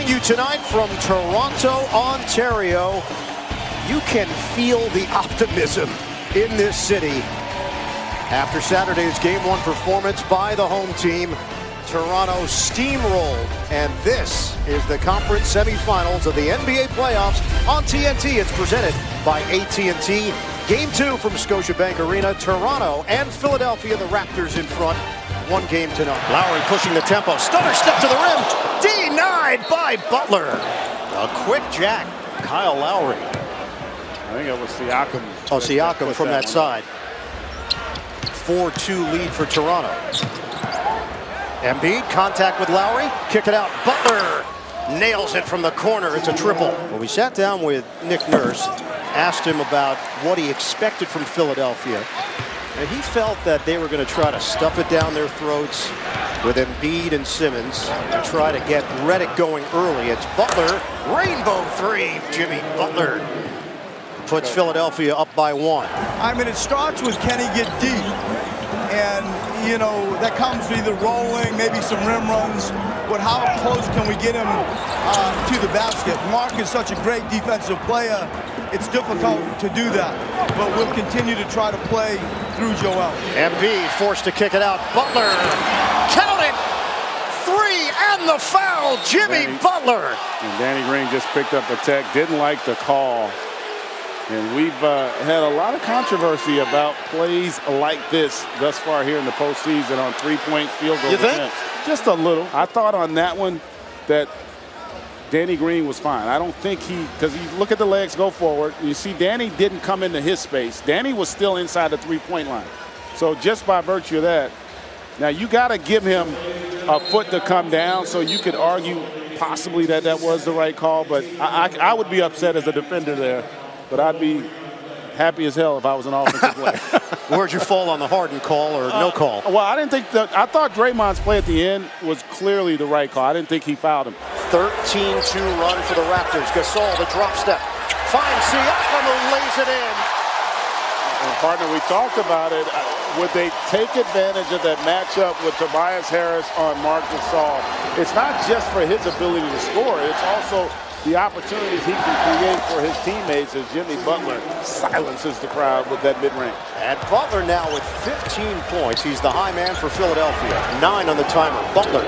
you tonight from Toronto, Ontario. You can feel the optimism in this city. After Saturday's Game 1 performance by the home team, Toronto steamrolled, and this is the conference semifinals of the NBA playoffs on TNT. It's presented by AT&T. Game 2 from Scotiabank Arena. Toronto and Philadelphia, the Raptors in front. One game to none. Lowry pushing the tempo. Stutter step to the rim. Denied by Butler. A quick jack. Kyle Lowry. I think it was Siakam. Oh, Siakam from that side. 4-2 lead for Toronto. Embiid, contact with Lowry. Kick it out. Butler nails it from the corner. It's a triple. Well, we sat down with Nick Nurse, asked him about what he expected from Philadelphia. And he felt that they were going to try to stuff it down their throats with Embiid and Simmons and try to get Redick going early. It's Butler. Rainbow three. Jimmy Butler puts Philadelphia up by 1. I mean, it starts with can he get deep? And, you know, that comes with either rolling, maybe some rim runs, but how close can we get him to the basket? Mark is such a great defensive player. It's difficult to do that, but we'll continue to try to play through Joel. Embiid forced to kick it out. Butler, count it! 3 and the foul, Jimmy Butler. And Danny Green just picked up a tech, didn't like the call. And we've had a lot of controversy about plays like this thus far here in the postseason on three-point field goal attempts. Just a little. I thought on that one that Danny Green was fine. I don't think because you look at the legs go forward, you see Danny didn't come into his space. Danny was still inside the three-point line. So just by virtue of that, now you got to give him a foot to come down, so you could argue possibly that that was the right call, but I would be upset as a defender there. But I'd be happy as hell if I was an offensive player. Where'd you fall on the Harden call or no call? Well, I didn't think that. I thought Draymond's play at the end was clearly the right call. I didn't think he fouled him. 13-2 run for the Raptors. Gasol, the drop step. Finds Siakam, who lays it in. And partner, we talked about it. Would they take advantage of that matchup with Tobias Harris on Marc Gasol? It's not just for his ability to score. It's also the opportunities he can create for his teammates as Jimmy Butler silences the crowd with that mid-range. And Butler now with 15 points. He's the high man for Philadelphia. 9 on the timer. Butler.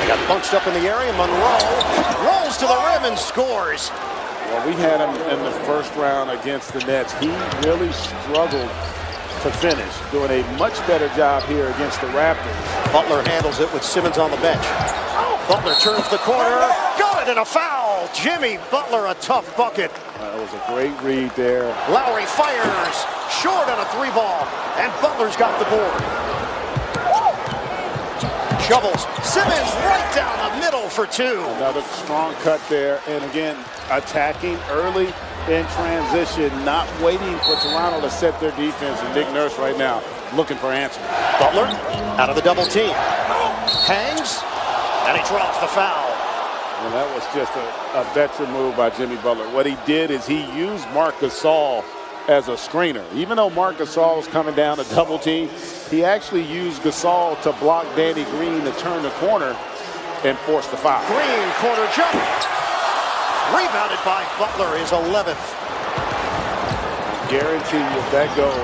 He got bunched up in the area. Monroe rolls to the rim and scores. Well, we had him in the first round against the Nets. He really struggled to finish, doing a much better job here against the Raptors. Butler handles it with Simmons on the bench. Butler turns the corner. Got it, and a foul. Jimmy Butler, a tough bucket. That was a great read there. Lowry fires. Short on a 3-ball. And Butler's got the board. Shovels. Simmons right down the middle for 2. Another strong cut there. And again, attacking early in transition, not waiting for Toronto to set their defense. And Nick Nurse right now looking for answers. Butler out of the double team. Hangs. And he draws the foul. And that was just a veteran move by Jimmy Butler. What he did is he used Marc Gasol as a screener. Even though Marc Gasol was coming down to double team, he actually used Gasol to block Danny Green to turn the corner and force the foul. Green corner jump. Rebounded by Butler, his 11th. I guarantee you if that goes.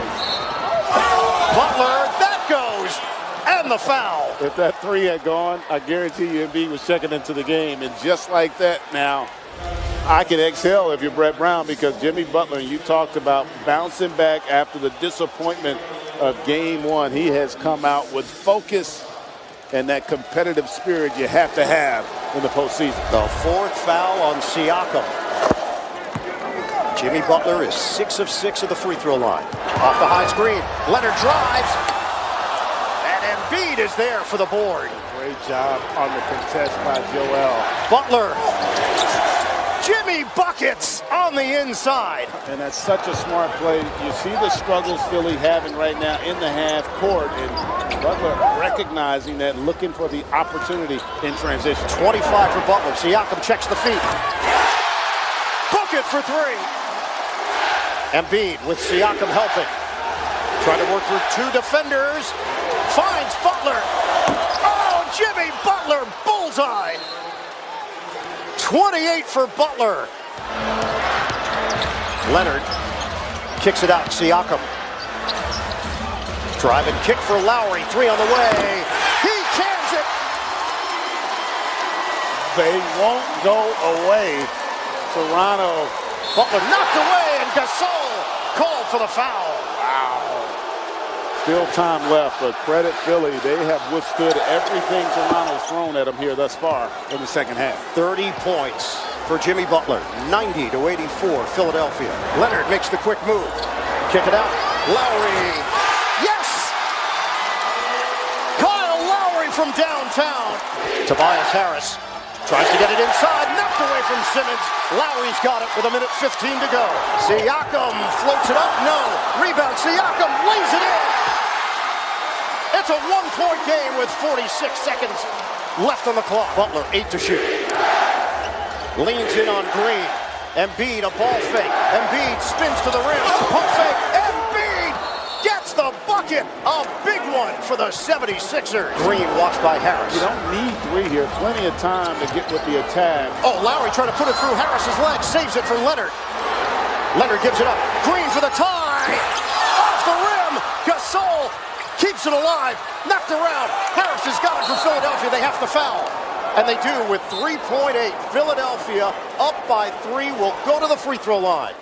Butler, that goes. And the foul. If that 3 had gone, I guarantee you Embiid was checking into the game. And just like that now, I can exhale if you're Brett Brown, because Jimmy Butler, you talked about bouncing back after the disappointment of Game 1. He has come out with focus and that competitive spirit you have to have in the postseason. The 4th foul on Siakam. Jimmy Butler is 6 of 6 at the free throw line. Off the high screen. Leonard drives. Embiid is there for the board. Great job on the contest by Joel. Butler. Jimmy buckets on the inside. And that's such a smart play. You see the struggles Philly having right now in the half court, and Butler recognizing that, looking for the opportunity in transition. 25 for Butler. Siakam checks the feet. Bucket for 3. Embiid with Siakam helping. Trying to work through 2 defenders. Finds Butler. Oh, Jimmy Butler, bullseye. 28 for Butler. Leonard kicks it out. Siakam. Drive and kick for Lowry. 3 on the way. He cans it. They won't go away. Toronto. Butler knocked away, and Gasol called for the foul. Wow. Still time left, but credit Philly. They have withstood everything Toronto's thrown at them here thus far in the second half. 30 points for Jimmy Butler. 90-84, Philadelphia. Leonard makes the quick move. Kick it out. Lowry. Yes! Kyle Lowry from downtown. Tobias Harris tries to get it inside. Knocked away from Simmons. Lowry's got it with 1:15 to go. Siakam floats it up. No. Rebound. Siakam lays it in. It's a one-point game with 46 seconds left on the clock. Butler, 8 to shoot. Leans in on Green. Embiid, a ball fake. Embiid spins to the rim. Pump fake. Embiid gets the bucket. A big one for the 76ers. Green watched by Harris. You don't need 3 here. Plenty of time to get with the attack. Oh, Lowry trying to put it through Harris's legs. Saves it for Leonard. Leonard gives it up. Green for the tie. Off the rim. Gasol keeps it alive. Knocked around. Harris has got it for Philadelphia. They have to foul. And they do with 3.8. Philadelphia up by 3 will go to the free throw line.